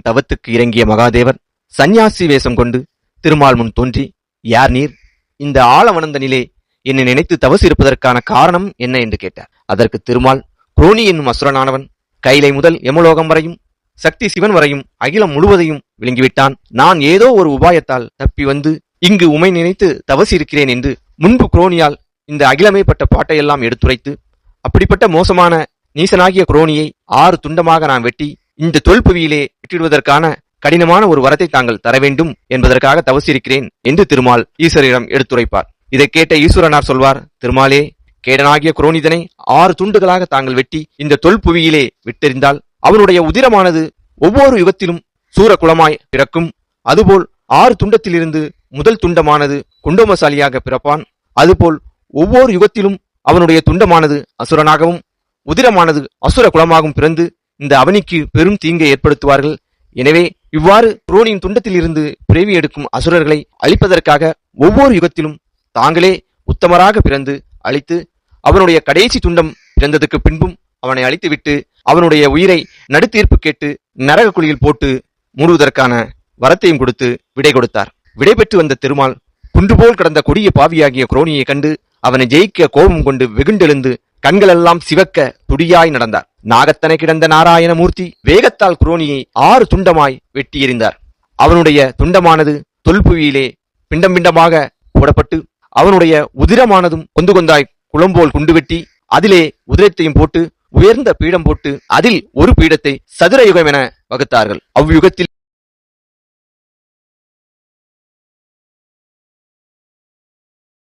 தவத்துக்கு இறங்கிய மகாதேவர் சந்நியாசி வேஷம் கொண்டு திருமால் முன் தோன்றி, யார் நீர்? இந்த ஆழவனந்தனிலே என்னை நினைத்து தவசு இருப்பதற்கான காரணம் என்ன என்று கேட்டார். அதற்கு திருமால், குரோனி என்னும் அசுரனானவன் கைலை முதல் யமலோகம் வரையும் சக்தி சிவன் வரையும் அகிலம் முழுவதையும் விளங்கிவிட்டான். நான் ஏதோ ஒரு உபாயத்தால் தப்பி வந்து இங்கு உமை நினைத்து தவசி இருக்கிறேன் என்று முன்பு குரோனியால் இந்த அகிலமே பட்ட பாட்டையெல்லாம் எடுத்துரைத்து, அப்படிப்பட்ட மோசமான நீசனாகிய குரோனியை 6 துண்டமாக நான் வெட்டி இந்த தொல்புவியிலே வெட்டிடுவதற்கான கடினமான ஒரு வரத்தை தாங்கள் தர வேண்டும் என்பதற்காக தவசிருக்கிறேன் என்று திருமால் ஈஸ்வரிடம் எடுத்துரைப்பார். இதை கேட்ட ஈஸ்வரனார் சொல்வார், திருமாலே, கேடனாகிய குரோனிதனை 6 துண்டுகளாக தாங்கள் வெட்டி இந்த தொல்புவியிலே விட்டெறிந்தால் அவனுடைய உதிரமானது ஒவ்வொரு யுகத்திலும் சூரகுலமாய் பிறக்கும். அதுபோல் 6 துண்டத்திலிருந்து முதல் துண்டமானது குண்டோமசாலியாக பிறப்பான். அதுபோல் ஒவ்வொரு யுகத்திலும் அவனுடைய துண்டமானது அசுரனாகவும் உதிரமானது அசுர குலமாகவும் பிறந்து இந்த அவனிக்கு பெரும் தீங்கை ஏற்படுத்துவார்கள். எனவே இவ்வாறு குரோனியின் துண்டத்திலிருந்து பிறவி எடுக்கும் அசுரர்களை அழிப்பதற்காக ஒவ்வொரு யுகத்திலும் தாங்களே உத்தமராக பிறந்து அழித்து அவனுடைய கடைசி துண்டம் பிறந்ததுக்கு பின்பும் அவனை அழித்துவிட்டு அவனுடைய உயிரை நடுத்தீர்ப்பு கேட்டு நரக குழியில் போட்டு மூடுவதற்கான வரத்தையும் கொடுத்து விடை கொடுத்தார். விடை பெற்று வந்த திருமால் குன்றுபோல் கிடந்த கொடிய பாவியாகிய குரோனியை கண்டு அவனை ஜெயிக்க கோபம் கொண்டு வெகுண்டெழுந்து கண்களெல்லாம் சிவக்க துடியாய் நடந்தார். நாகத்தனை கிடந்த நாராயணமூர்த்தி வேகத்தால் குரோனியை 6 துண்டமாய் வெட்டி எறிந்தார். அவனுடைய துண்டமானது தொல்புவியிலே பிண்டம் பிண்டமாக போடப்பட்டு அவனுடைய உதிரமானதும் கொந்து கொந்தாய் குளம்போல் குண்டு வெட்டி அதிலே உதிரத்தையும் போட்டு உயர்ந்த பீடம் போட்டு அதில் ஒரு பீடத்தை சதுர யுகம் என வகுத்தார்கள். அவ்யுகத்தில்